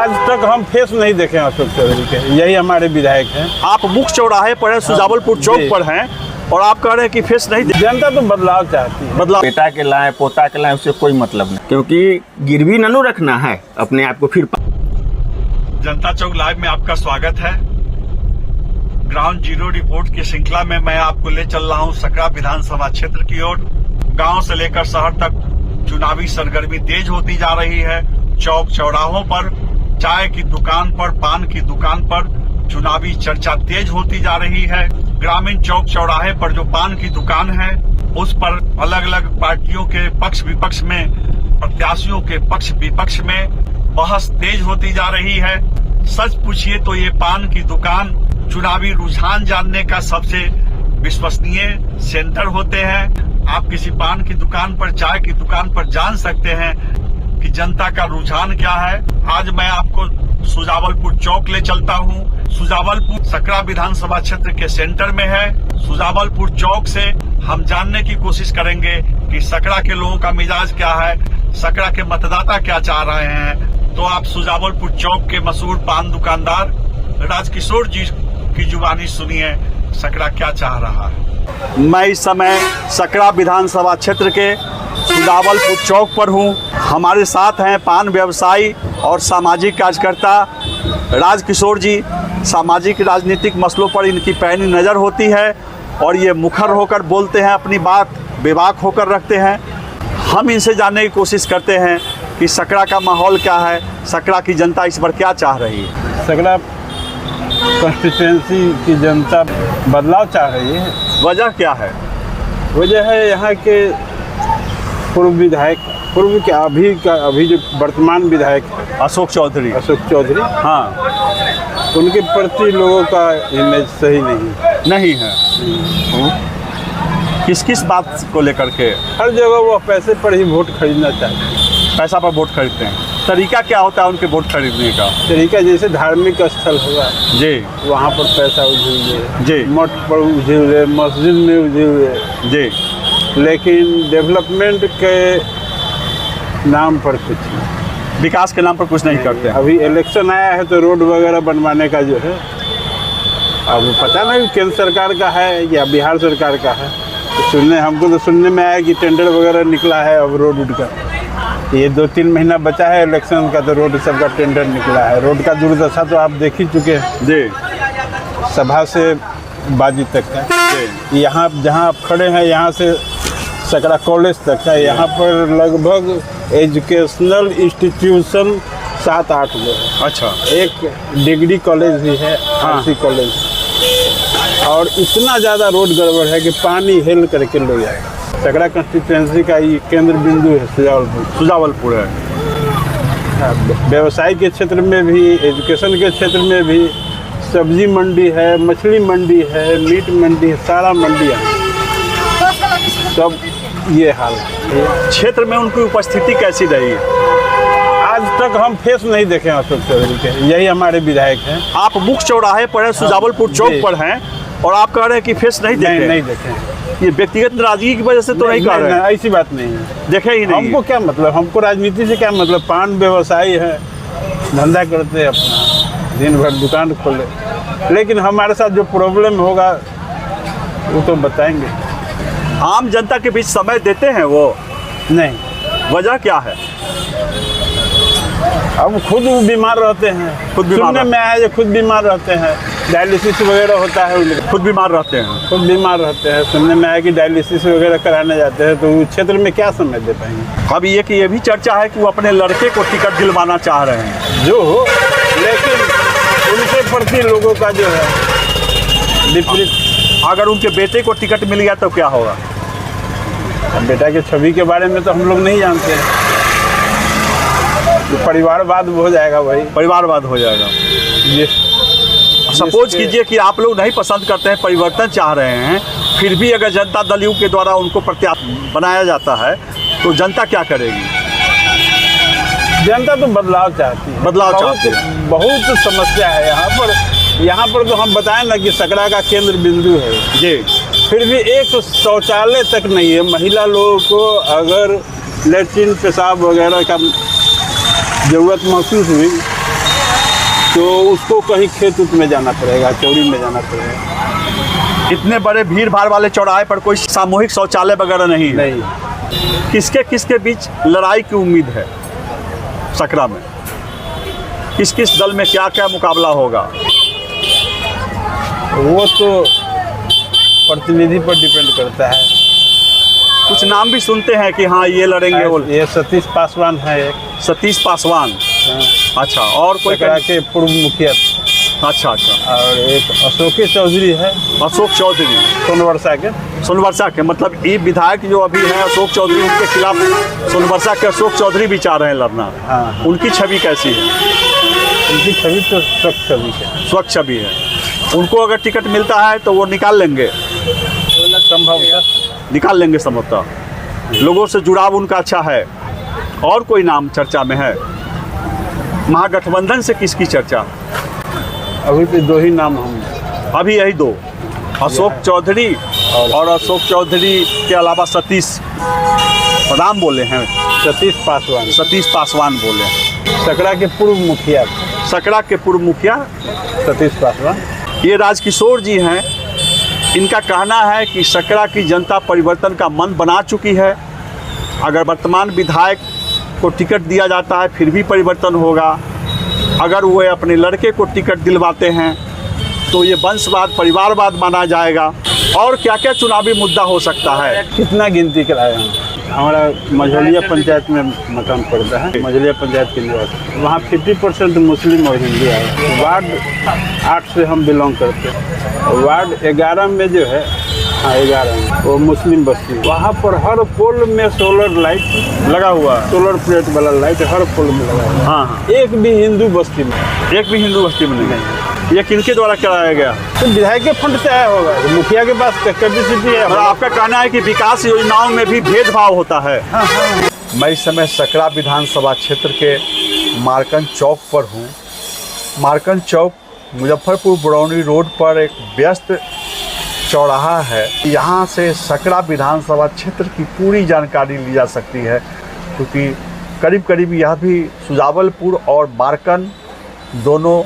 आज तक हम फेस नहीं देखे अशोक चौधरी के, यही हमारे विधायक हैं। आप मुख्य चौराहे पर है, सुजावलपुर चौक पर हैं और आप कह रहे हैं कि फेस नहीं जनता तो बदलाव चाहती है। बदलाव बेटा के लाए पोता के लाए उससे कोई मतलब नहीं, क्योंकि गिरवी ननू रखना है अपने आप को। फिर जनता चौक लाइव में आपका स्वागत है। ग्राउंड जीरो रिपोर्ट की श्रृंखला में मैं आपको ले चल रहा हूं सकरा विधानसभा क्षेत्र की ओर। गांव से लेकर शहर तक चुनावी सरगर्मी तेज होती जा रही है। चौक चौराहों पर, चाय की दुकान पर, पान की दुकान पर चुनावी चर्चा तेज होती जा रही है। ग्रामीण चौक चौराहे पर जो पान की दुकान है उस पर अलग अलग पार्टियों के पक्ष विपक्ष में, प्रत्याशियों के पक्ष विपक्ष में बहस तेज होती जा रही है। सच पूछिए तो ये पान की दुकान चुनावी रुझान जानने का सबसे विश्वसनीय सेंटर होते हैं। आप किसी पान की दुकान पर, चाय की दुकान पर जान सकते हैं कि जनता का रुझान क्या है। आज मैं आपको सुजावलपुर चौक ले चलता हूं। सुजावलपुर सकरा विधानसभा क्षेत्र के सेंटर में है। सुजावलपुर चौक से हम जानने की कोशिश करेंगे कि सकरा के लोगों का मिजाज क्या है, सकरा के मतदाता क्या चाह रहे हैं। तो आप सुजावलपुर चौक के मशहूर पान दुकानदार राजकिशोर जी की जुबानी सुनिए, सकरा क्या चाह रहा है। मैं इस समय सकरा विधानसभा क्षेत्र के सुजावलपुर चौक पर हूं। हमारे साथ हैं पान व्यवसायी और सामाजिक कार्यकर्ता राजकिशोर जी। सामाजिक राजनीतिक मसलों पर इनकी पैनी नज़र होती है और ये मुखर होकर बोलते हैं, अपनी बात बेबाक होकर रखते हैं। हम इनसे जानने की कोशिश करते हैं कि सकरा का माहौल क्या है, सकरा की जनता इस पर क्या चाह रही है। सकरा कॉन्स्टिट्यूंसी की जनता बदलाव चाह रही है। वजह क्या है? वजह है यहाँ के पूर्व विधायक, पूर्व के अभी जो वर्तमान विधायक है अशोक चौधरी। हाँ, उनके प्रति लोगों का इमेज सही नहीं है। किस किस बात को लेकर के? हर जगह वो पैसे पर ही वोट खरीदना चाहते हैं। पैसा पर वोट खरीदते हैं। तरीका क्या होता है उनके वोट खरीदने का? तरीका जैसे धार्मिक स्थल होगा जी, वहाँ पर पैसा उझिल दे, जी, मठ पर उझिल दे, मस्जिद में उझिल दे जी, लेकिन डेवलपमेंट के नाम पर कुछ नहीं, विकास के नाम पर कुछ नहीं करते हैं। अभी इलेक्शन आया है तो रोड वगैरह बनवाने का जो है, अब पता नहीं केंद्र सरकार का है या बिहार सरकार का है। तो हमको तो सुनने में आया कि टेंडर वगैरह निकला है अब रोड का। ये 2-3 महीना बचा है इलेक्शन का, तो रोड सबका टेंडर निकला है। रोड का दुर्दशा तो आप देख ही चुके हैं जी, सभा से बाजी तक है। यहाँ जहाँ आप खड़े हैं यहाँ से सकरा कॉलेज तक है। यहाँ पर लगभग एजुकेशनल इंस्टीट्यूशन 7-8 गो है। अच्छा, एक डिग्री कॉलेज भी है, आरसी कॉलेज, और इतना ज़्यादा रोड गड़बड़ है कि पानी हेल करके ले जाएगा। सकरा कंस्टिट्यूंसी का ये केंद्र बिंदु है सुजावलपुर है। व्यवसाय के क्षेत्र में भी, एजुकेशन के क्षेत्र में भी, सब्जी मंडी है, मछली मंडी है, मीट मंडी है, सारा मंडियाँ सब ये हाल है। क्षेत्र में उनकी उपस्थिति कैसी रही? आज तक हम फेस नहीं देखे अशोक चौधरी के, यही हमारे विधायक हैं। आप मुख्य चौराहे पर है, सुजावलपुर चौक पर हैं और आप कह रहे हैं कि फेस नहीं देखे। ये व्यक्तिगत नाराजगी की वजह से तो नहीं कह रहे हैं? ऐसी बात नहीं है, देखे ही नहीं। हमको क्या मतलब, हमको राजनीति से क्या मतलब। पान व्यवसायी है, धंधा करते हैं अपना, दिन भर दुकान खोले, लेकिन हमारे साथ जो प्रॉब्लम होगा वो तो बताएंगे। आम जनता के बीच समय देते हैं वो? नहीं। वजह क्या है? अब खुद बीमार रहते हैं, सुनने में आया जो खुद बीमार रहते हैं, डायलिसिस वगैरह होता है उनका। खुद बीमार रहते हैं? खुद बीमार रहते हैं, सुनने में आया कि डायलिसिस वगैरह कराने जाते हैं, तो उस क्षेत्र में क्या समय दे पाएंगे। अब ये भी चर्चा है कि वो अपने लड़के को टिकट दिलवाना चाह रहे हैं। जो हो, लेकिन उनके प्रति लोगों का जो है विपरीत। अगर उनके बेटे को टिकट मिल गया तो क्या होगा? बेटा के छवि के बारे में तो हम लोग नहीं जानते हैं। तो परिवारवाद हो जाएगा, वही परिवारवाद हो जाएगा। ये सपोज कीजिए कि आप लोग नहीं पसंद करते हैं, परिवर्तन चाह रहे हैं, फिर भी अगर जनता दल यू के द्वारा उनको प्रत्याशी बनाया जाता है तो जनता क्या करेगी? जनता तो बदलाव चाहती है। बदलाव चाहती है। बहुत समस्या है यहाँ पर तो हम बताएं ना कि सकरा का केंद्र बिंदु है जी, फिर भी एक शौचालय तक नहीं है। महिला लोगों को अगर लेट्रिन पेशाब वगैरह का ज़रूरत महसूस हुई तो उसको कहीं खेत उत में जाना पड़ेगा, चौड़ी में जाना पड़ेगा। इतने बड़े भीड़ भाड़ वाले चौराहे पर कोई सामूहिक शौचालय वगैरह नहीं है? नहीं। किसके किसके बीच लड़ाई की उम्मीद है सकरा में? किस किस दल में क्या क्या मुकाबला होगा? वो तो प्रतिनिधि पर डिपेंड करता है। कुछ नाम भी सुनते हैं कि हाँ ये लड़ेंगे वो। ये सतीश पासवान है एक। सतीश पासवान। हाँ। अच्छा, और कोई? सकरा के पूर्व मुखिया। अच्छा अच्छा। और एक अशोक चौधरी है। अशोक चौधरी सोनवर्षा के। सोनवर्षा के, मतलब ये विधायक जो अभी हैं अशोक चौधरी, उनके खिलाफ सोनवर्षा के अशोक चौधरी भी चाह रहे हैं लड़ना। हाँ। उनकी छवि कैसी है? उनकी छवि तो स्वच्छ छवि है। स्वच्छ छवि है। उनको अगर टिकट मिलता है तो वो निकाल लेंगे? संभव है, निकाल लेंगे संभवतः। लोगों से जुड़ाव उनका अच्छा है। और कोई नाम चर्चा में है? महागठबंधन से किसकी चर्चा? अभी तो दो ही नाम हम। अभी यही दो, अशोक चौधरी और अशोक चौधरी के अलावा सतीश नाम बोले हैं। सतीश पासवान। सतीश पासवान बोले हैं। सकरा के पूर्व मुखिया। सकरा के पूर्व मुखिया सतीश पासवान। ये राजकिशोर जी हैं। इनका कहना है कि सकरा की जनता परिवर्तन का मन बना चुकी है। अगर वर्तमान विधायक को टिकट दिया जाता है फिर भी परिवर्तन होगा। अगर वो अपने लड़के को टिकट दिलवाते हैं तो ये वंशवाद परिवारवाद माना जाएगा। और क्या क्या चुनावी मुद्दा हो सकता है? कितना गिनती कराए हम? हमारा मझौलिया पंचायत में मकान पड़ता है, मझौलिया पंचायत के निवास। वहाँ 50% मुस्लिम और हिंदू है। वार्ड 8 से हम बिलोंग करते हैं। वार्ड 11 में जो है, हाँ 11 में, वो मुस्लिम बस्ती। वहाँ पर हर पोल में सोलर लाइट लगा हुआ, सोलर प्लेट वाला लाइट हर पोल में लगा हुआ। हाँ। एक भी हिंदू बस्ती में, एक भी हिंदू बस्ती में नहीं। ये किनके द्वारा कराया गया? तो विधायक के फंड से आया होगा। तो मुखिया के पास कैपेसिटी है। और आपका कहना है कि विकास योजनाओं में भी भेदभाव होता है? हाँ हाँ। मैं इस समय सकरा विधानसभा क्षेत्र के मार्कन चौक पर हूँ। मार्कन चौक मुजफ्फरपुर बरौनी रोड पर एक व्यस्त चौराहा है। यहाँ से सकरा विधानसभा क्षेत्र की पूरी जानकारी ली जा सकती है, क्योंकि करीब करीब यह भी सुजावलपुर और मार्कन दोनों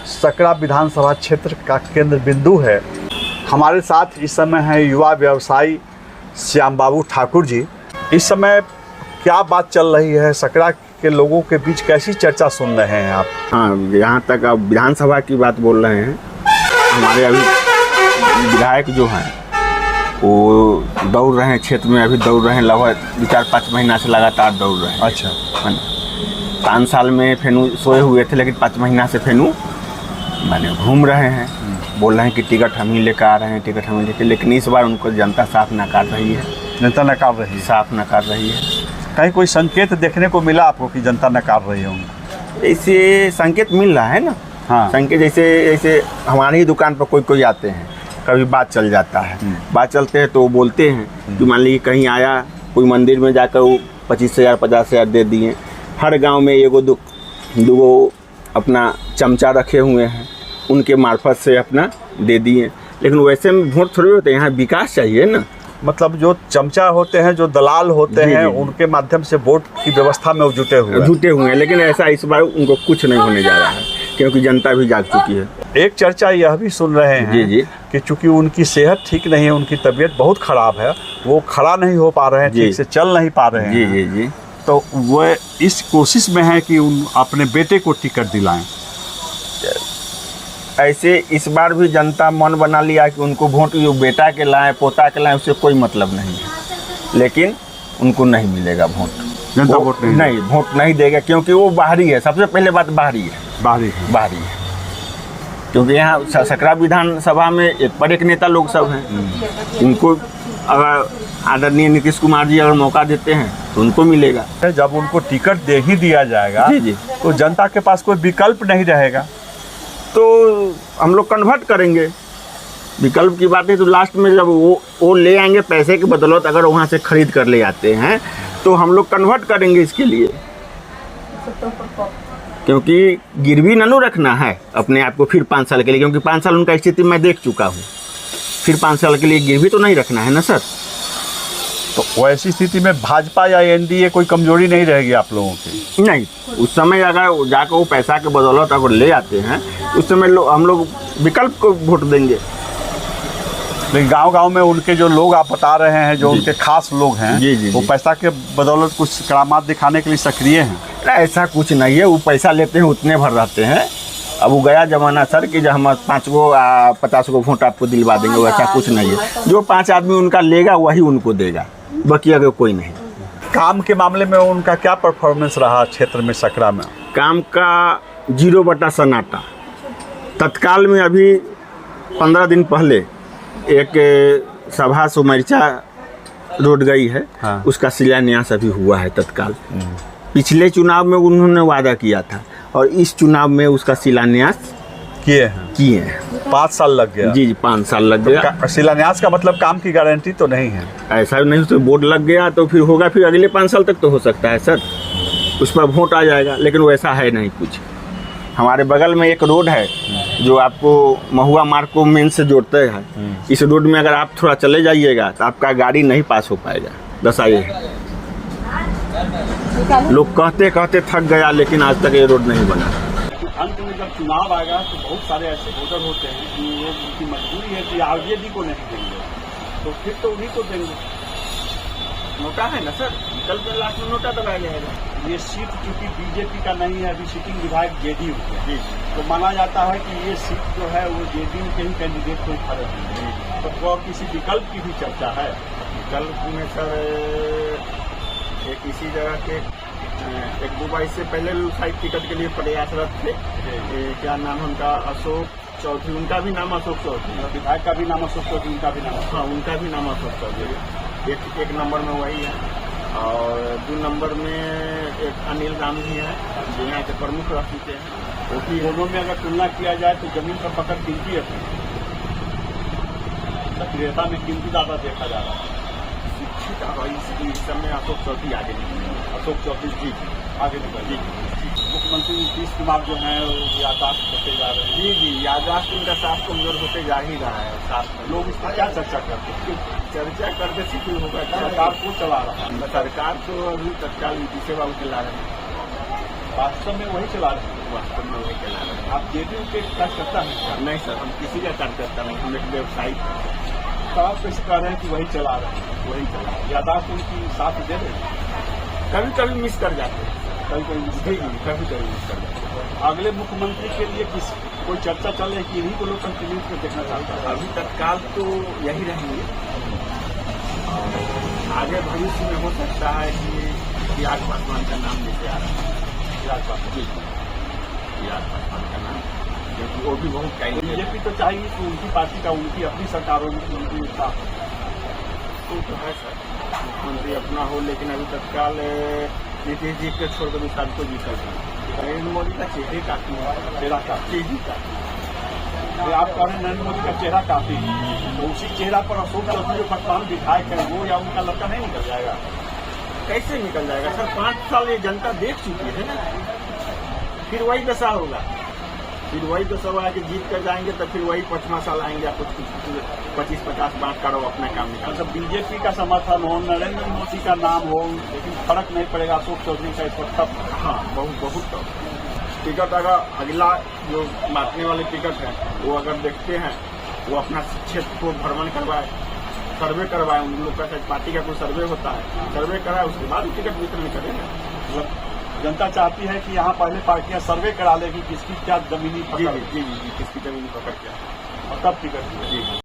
सकरा विधानसभा क्षेत्र का केंद्र बिंदु है। हमारे साथ इस समय है युवा व्यवसायी श्याम बाबू ठाकुर जी। इस समय क्या बात चल रही है? सकरा के लोगों के बीच कैसी चर्चा सुन रहे हैं आप? हाँ, यहाँ तक आप विधानसभा की बात बोल रहे हैं। हमारे अभी विधायक जो हैं वो दौड़ रहे हैं क्षेत्र में, अभी दौड़ रहे हैं लगभग 4-5 महीना से लगातार दौड़ रहे हैं। अच्छा। 5 साल में फेनू सोए हुए थे, लेकिन 5 महीना से फेनू माने घूम रहे हैं। बोल रहे हैं कि टिकट हम ही लेकर आ रहे हैं, टिकट हम ही लेकर, लेकिन इस बार उनको जनता साफ नकार रही है। जनता नकार रही है? साफ नकार रही है। कहीं कोई संकेत देखने को मिला आपको कि जनता नकार रही होंगी? ऐसे संकेत मिल रहा है ना। हाँ। संकेत जैसे हमारी ही दुकान पर कोई आते हैं, कभी बात चल जाता है। बात चलते हैं तो वो बोलते हैं कि मान लीजिए कहीं आया, कोई मंदिर में जाकर वो 25,000 50,000 दे दिए। हर गांव में एगो दो अपना चमचा रखे हुए हैं, उनके मार्फत से अपना दे दिए। लेकिन वैसे में वोट थोड़ी होते हैं, यहाँ विकास चाहिए ना। मतलब जो चमचा होते हैं, जो दलाल होते हैं, उनके माध्यम से वोट की व्यवस्था में जुटे हुए हैं। लेकिन ऐसा इस बार उनको कुछ नहीं होने जा रहा है, क्योंकि जनता भी जाग चुकी है। एक चर्चा यह भी सुन रहे हैं जी कि चूंकि उनकी सेहत ठीक नहीं है, उनकी तबीयत बहुत खराब है, वो खड़ा नहीं हो पा रहे हैं, ठीक से चल नहीं पा रहे हैं। जी। तो वो इस कोशिश में है कि उन अपने बेटे को टिकट दिलाएं। ऐसे इस बार भी जनता मन बना लिया कि उनको वोट जो बेटा के लाएं, पोता के लाएं, उससे कोई मतलब नहीं है। लेकिन उनको नहीं मिलेगा वोट। जनता वोट नहीं वोट नहीं देगा, क्योंकि वो बाहरी है। सबसे पहले बात बाहरी है। बाहरी है क्योंकि यहाँ सकरा विधानसभा में एक पर एक नेता लोग सब हैं। इनको अगर आदरणीय नीतीश कुमार जी अगर मौका देते हैं तो उनको मिलेगा। जब उनको टिकट दे ही दिया जाएगा जी। तो जनता के पास कोई विकल्प नहीं रहेगा, तो हम लोग कन्वर्ट करेंगे। विकल्प की बात है तो लास्ट में जब वो ले आएंगे पैसे की बदौलत, अगर वहाँ से खरीद कर ले आते हैं तो हम लोग कन्वर्ट करेंगे इसके लिए, क्योंकि गिरवी ननू रखना है अपने आप को फिर 5 साल के लिए, क्योंकि 5 साल उनका स्थिति मैं देख चुका हूँ। फिर 5 साल के लिए गिरवी तो नहीं रखना है ना सर। तो ऐसी स्थिति में भाजपा या एनडीए कोई कमजोरी नहीं रहेगी आप लोगों की? नहीं, उस समय अगर जाकर वो पैसा के बदौलत अगर ले आते हैं उस समय हम लोग विकल्प को वोट देंगे। लेकिन गांव-गांव में उनके जो लोग आप बता रहे हैं, जो जी। उनके खास लोग हैं, जी, जी, वो जी। पैसा के बदौलत कुछ करामात दिखाने के लिए सक्रिय हैं। ऐसा कुछ नहीं है, वो पैसा लेते हैं उतने भर रहते हैं। अब वो गया जमाना सर कि जब हम 5 गो 50 गो वोट आपको दिलवा देंगे, वैसा कुछ नहीं है। जो 5 आदमी उनका लेगा वही उनको देगा, बाकी अगर कोई नहीं। काम के मामले में उनका क्या परफॉर्मेंस रहा क्षेत्र में, सकरा में? काम का 0 सन्नाटा। तत्काल में अभी 15 दिन पहले एक सभा सुमरिचा रोड गई है, हाँ। उसका शिलान्यास अभी हुआ है तत्काल। पिछले चुनाव में उन्होंने वादा किया था और इस चुनाव में उसका शिलान्यास किए हैं। 5 साल लग गया। जी 5 साल लग गया। तो शिलान्यास का मतलब काम की गारंटी तो नहीं है? ऐसा नहीं, तो बोर्ड लग गया तो फिर होगा, फिर अगले 5 साल तक तो हो सकता है सर, उस पर वोट आ जाएगा। लेकिन वैसा है नहीं कुछ। हमारे बगल में एक रोड है जो आपको महुआ मार्ग को मेन से जोड़ते हैं। इस रोड में अगर आप थोड़ा चले जाइएगा तो आपका गाड़ी नहीं पास हो पाएगा। दसाइए, लोग कहते कहते थक गया, लेकिन आज तक ये रोड नहीं बना। अंत में जब चुनाव आएगा तो बहुत सारे ऐसे वोटर होते हैं कि वो उनकी मजबूरी है कि आरजेडी को नहीं देंगे, तो फिर तो उन्हीं को देंगे। नोटा है ना सर, विकल्प में लास्ट में नोटा दबाया जाएगा। ये सीट चूंकि बीजेपी का नहीं है, अभी सिटिंग विधायक जेडीयू के, जी तो माना जाता है कि ये सीट जो है वो जेडीयू के ही कैंडिडेट को खड़े होंगे। तो वो किसी विकल्प की भी चर्चा है? विकल्प में सर एक इसी जगह के 1-2 बार इससे पहले लोग शायद टिकट के लिए प्रयासरत थे। क्या नाम है उनका, अशोक चौधरी, उनका भी नाम अशोक चौधरी। विधायक का भी नाम अशोक चौधरी, उनका भी नाम? हाँ, उनका भी नाम अशोक चौधरी। एक नंबर में वही है, और 2 नंबर में एक अनिल राम जी है जो यहाँ के प्रमुख रह चुके हैं। वो भी दोनों में अगर तुलना किया जाए तो जमीन पर पकड़ कीमती है, सक्रियता में कीमती ज्यादा देखा जा रहा है। शिक्षित इस समय अशोक चौधरी आगे निकले। अशोक चौधरी जी आगे निकल जी। मुख्यमंत्री नीतीश कुमार जो है याददाश्त होते जा रहे हैं। जी, याददाश्त उनका साफ कमजोर होते जा ही रहा है। साथ में लोग इस पर क्या चर्चा करते हैं? चर्चा करके सिद्धि होगा। सरकार को चला रहा है, सरकार तो अभी तत्काल नीतीश बाबू चला रहे हैं। वास्तव में वही चला रहे हैं। वास्तव में वही चला रहे हैं। आप जेडीयू के कार्यकर्ता हैं? नहीं सर, हम किसी का कार्यकर्ता नहीं, हम एक व्यवसायी हैं। तो आप कैसे कह रहे हैं कि वही चला रहे हैं? वही चला रहे हैं। याददाश्त उनकी साथ दे रहे हैं? कभी कभी मिस कर जाते हैं, कभी कभी कभी मिस कर जाते हैं। अगले मुख्यमंत्री के लिए कोई चर्चा चल रही है कि इन्हीं को लोग कंटिन्यू को देखना चाहता है? अभी तत्काल तो यही रहेंगे। आगे भविष्य में हो सकता है कि चिराग पासवान का नाम लेके आ रहा है। चिराग पासवान का नाम, क्योंकि वो भी बहुत टाइम। बीजेपी तो चाहिए कि उनकी पार्टी का, उनकी अपनी सरकारों में उनकी साथ तो है सर, मुख्यमंत्री अपना हो, लेकिन अभी तत्काल नीतीश जी के छोड़कर दूसरा को जीता है। नरेंद्र मोदी का चेहरे काफी है, चेहरा काफी। जी काफी। आप कह रहे हैं नरेंद्र मोदी का चेहरा काफी है, तो उसी चेहरा पर अशोक चौधरी जो वर्तमान विधायक है वो या उनका लड़का नहीं निकल जाएगा? कैसे निकल जाएगा सर? 5 साल ये जनता देख चुकी है ना, फिर वही दशा होगा। फिर वही दशा होगा कि जीत कर जाएंगे तो फिर वही 5वां साल आएंगे, आपको 25-50 बांट करो, अपना काम निकाल। मतलब बीजेपी का समर्थन हो, नरेंद्र मोदी का नाम हो, लेकिन फर्क नहीं पड़ेगा अशोक चौधरी का इस वक्त तब? हाँ, बहुत तब टिकट अगर अगला जो बांटने वाले टिकट है वो अगर देखते हैं, वो अपना क्षेत्र को भ्रमण करवाए, सर्वे करवाए, उन लोग का पार्टी का कोई सर्वे होता है, सर्वे कराए, उसके बाद टिकट वितरण करेंगे। मतलब जनता चाहती है कि यहाँ पहले पार्टियां सर्वे करा लेगी किसकी क्या जमीनी पकड़ है। जी, किसकी जमीनी पकड़ क्या, और तब टिकट।